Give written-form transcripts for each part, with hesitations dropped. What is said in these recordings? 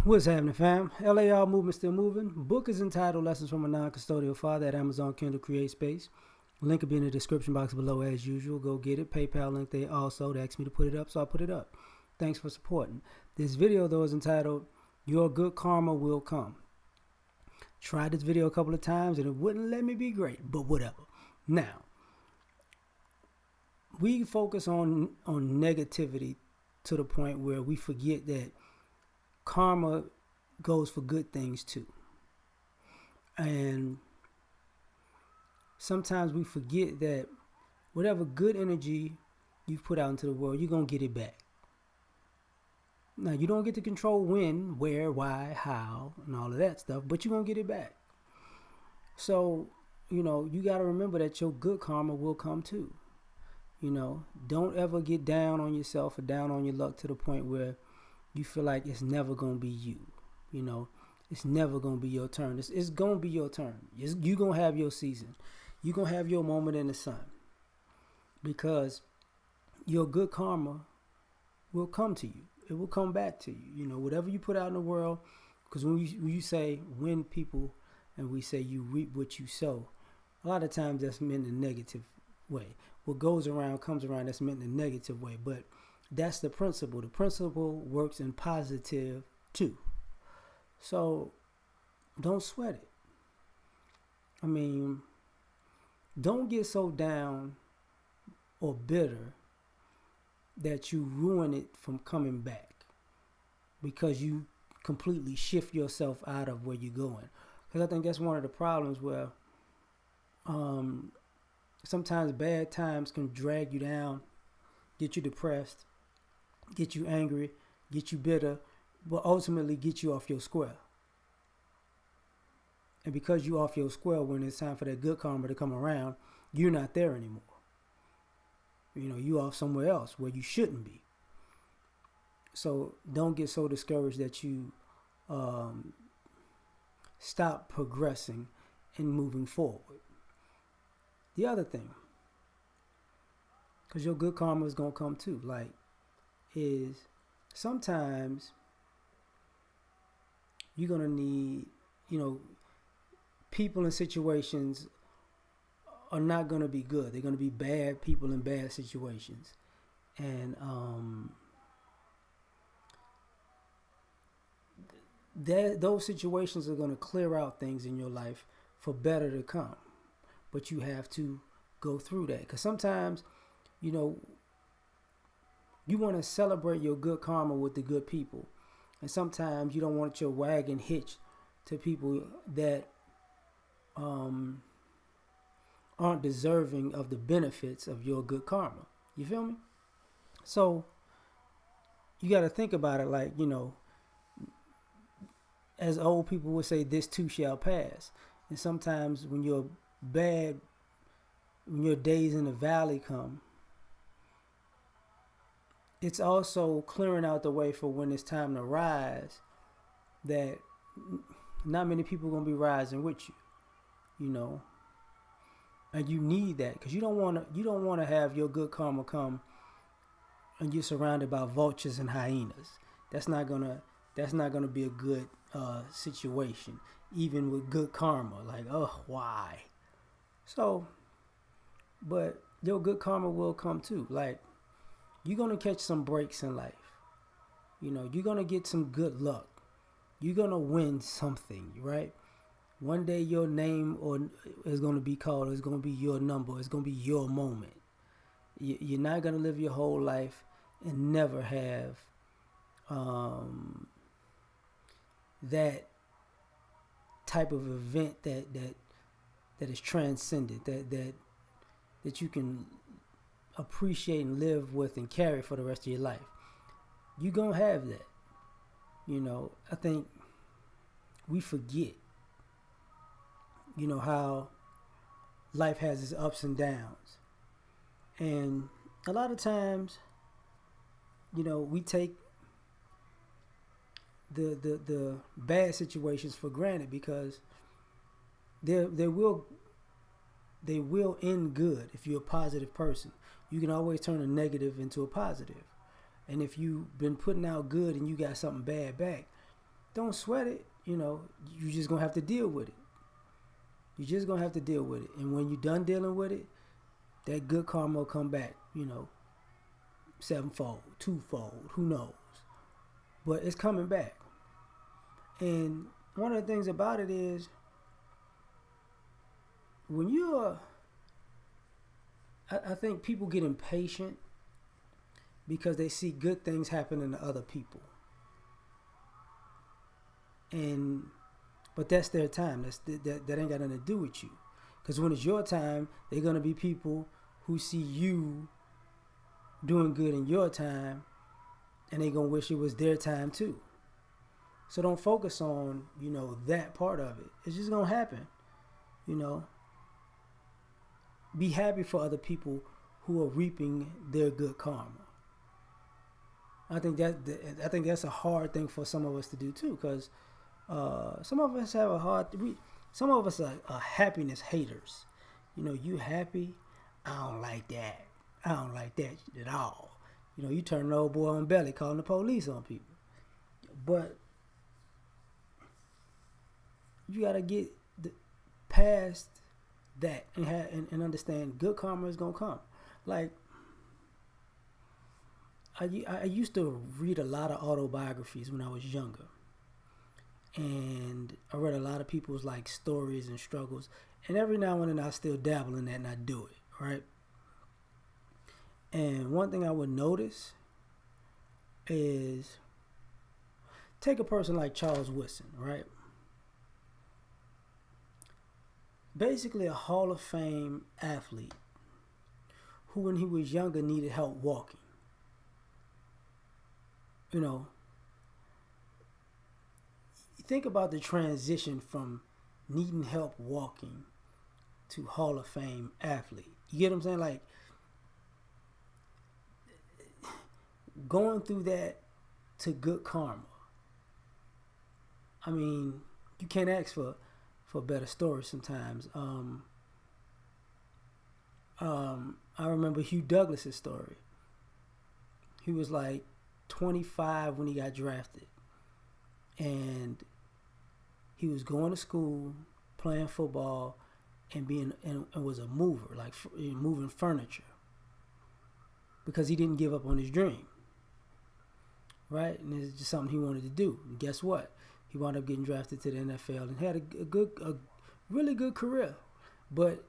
What's happening, fam? L.A.R. movement still moving. Book is entitled Lessons from a Non-Custodial Father at Amazon Kindle Create Space. Link will be in the description box below as usual. Go get it. PayPal link there also. They asked me to put it up, so I put it up. Thanks for supporting. This video, though, is entitled Your Good Karma Will Come. Tried this video a couple of times and it wouldn't let me be great, but whatever. Now, we focus on negativity to the point where we forget that karma goes for good things too. And sometimes we forget that whatever good energy you put out into the world, you're going to get it back. Now, you don't get to control when, where, why, how, and all of that stuff, but you're going to get it back. So, you got to remember that your good karma will come too. Don't ever get down on yourself or down on your luck to the point where you feel like it's never going to be you. It's never going to be your turn. It's going to be your turn. You're going to have your season. You're going to have your moment in the sun. Because your good karma will come to you. It will come back to you. Whatever you put out in the world, because when you say when people, and we say you reap what you sow, a lot of times that's meant in a negative way. What goes around comes around, that's meant in a negative way. But that's the principle. The principle works in positive too. So don't sweat it. Don't get so down or bitter that you ruin it from coming back because you completely shift yourself out of where you're going. Because I think that's one of the problems where sometimes bad times can drag you down, get you depressed, get you angry, get you bitter, but ultimately get you off your square. And because you're off your square when it's time for that good karma to come around, you're not there anymore. You're off somewhere else where you shouldn't be. So don't get so discouraged that you stop progressing and moving forward. The other thing, because your good karma is going to come too, is sometimes you're going to need, people and situations are not going to be good. They're going to be bad people in bad situations. And those situations are going to clear out things in your life for better to come. But you have to go through that. Because sometimes, you want to celebrate your good karma with the good people. And sometimes you don't want your wagon hitched to people that aren't deserving of the benefits of your good karma. You feel me? So you got to think about it like, as old people would say, this too shall pass. And sometimes when your days in the valley come, it's also clearing out the way for when it's time to rise, that not many people are going to be rising with you, and you need that because you don't want to have your good karma come and you're surrounded by vultures and hyenas. That's not gonna be a good situation, even with good karma. Like, oh, why? So, but your good karma will come too. Like, you're gonna catch some breaks in life. You're gonna get some good luck. You're gonna win something, right? One day your name is going to be called. It's going to be your number. It's going to be your moment. You're not going to live your whole life and never have that type of event that is transcendent, that you can appreciate and live with and carry for the rest of your life. You're going to have that. I think we forget how life has its ups and downs. And a lot of times, we take the bad situations for granted because they will end good if you're a positive person. You can always turn a negative into a positive. And if you've been putting out good and you got something bad back, don't sweat it. You just gonna have to deal with it. You just gonna have to deal with it. And when you're done dealing with it, that good karma will come back. Sevenfold, twofold, who knows? But it's coming back. And one of the things about it is when you're, I think people get impatient because they see good things happening to other people. But that's their time. That ain't got nothing to do with you. Because when it's your time, they're gonna be people who see you doing good in your time, and they gonna wish it was their time too. So don't focus on that part of it. It's just gonna happen. Be happy for other people who are reaping their good karma. I think that's a hard thing for some of us to do too, because some of us have some of us are happiness haters. You happy? I don't like that. I don't like that at all. You turn an old boy on belly calling the police on people. But you gotta get past that and understand good karma is gonna come. Like I used to read a lot of autobiographies when I was younger, and I read a lot of people's stories and struggles. And every now and then I still dabble in that and I do it, right? And one thing I would notice is, take a person like Charles Woodson, right? Basically a Hall of Fame athlete who, when he was younger, needed help walking. Think about the transition from needing help walking to Hall of Fame athlete. You get what I'm saying? Going through that to good karma. I mean, you can't ask for better stories sometimes. I remember Hugh Douglas's story. He was 25 when he got drafted, and he was going to school, playing football, and was a mover, moving furniture, because he didn't give up on his dream, right? And it's just something he wanted to do. And guess what? He wound up getting drafted to the NFL and had a really good career, but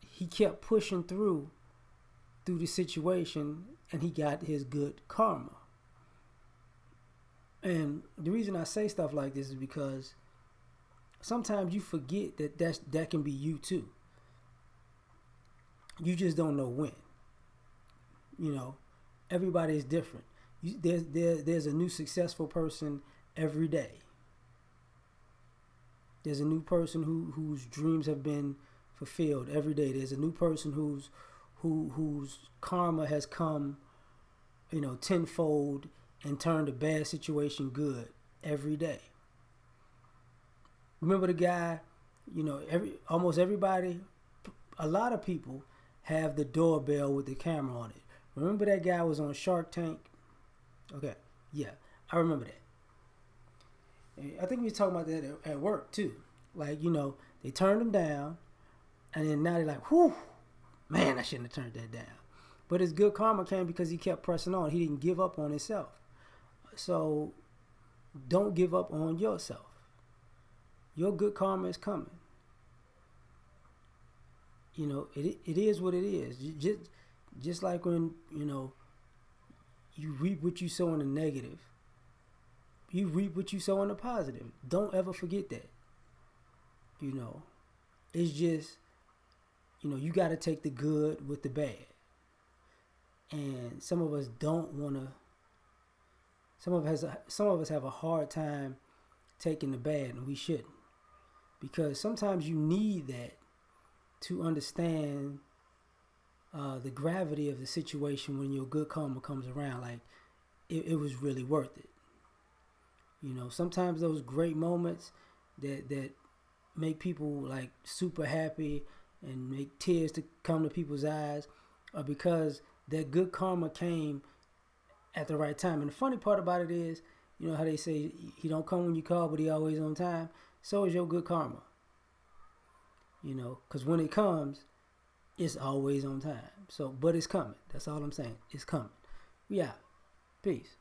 he kept pushing through the situation, and he got his good karma. And the reason I say stuff like this is because sometimes you forget that can be you too. You just don't know when. Everybody is different. There's a new successful person every day. There's a new person whose dreams have been fulfilled every day. There's a new person whose karma has come, tenfold, and turned a bad situation good every day. Remember the guy, almost everybody, a lot of people have the doorbell with the camera on it. Remember that guy was on Shark Tank? Okay, yeah, I remember that. I think we were talking about that at work too. They turned him down, and then now they're like, whew, man, I shouldn't have turned that down. But his good karma came because he kept pressing on. He didn't give up on himself. So don't give up on yourself. Your good karma is coming. It is what it is. Just like when, you reap what you sow in the negative, you reap what you sow in the positive. Don't ever forget that. It's just, you got to take the good with the bad. And some of us don't want to. Some of us have a hard time taking the bad, and we shouldn't, because sometimes you need that to understand the gravity of the situation when your good karma comes around. It was really worth it. Sometimes those great moments that make people super happy and make tears to come to people's eyes are because that good karma came at the right time. And the funny part about it is You know how they say he don't come when you call, but he always on time. So is your good karma. You know, because when it comes, it's always on time. So, but it's coming. That's all I'm saying. It's coming. Yeah. Peace.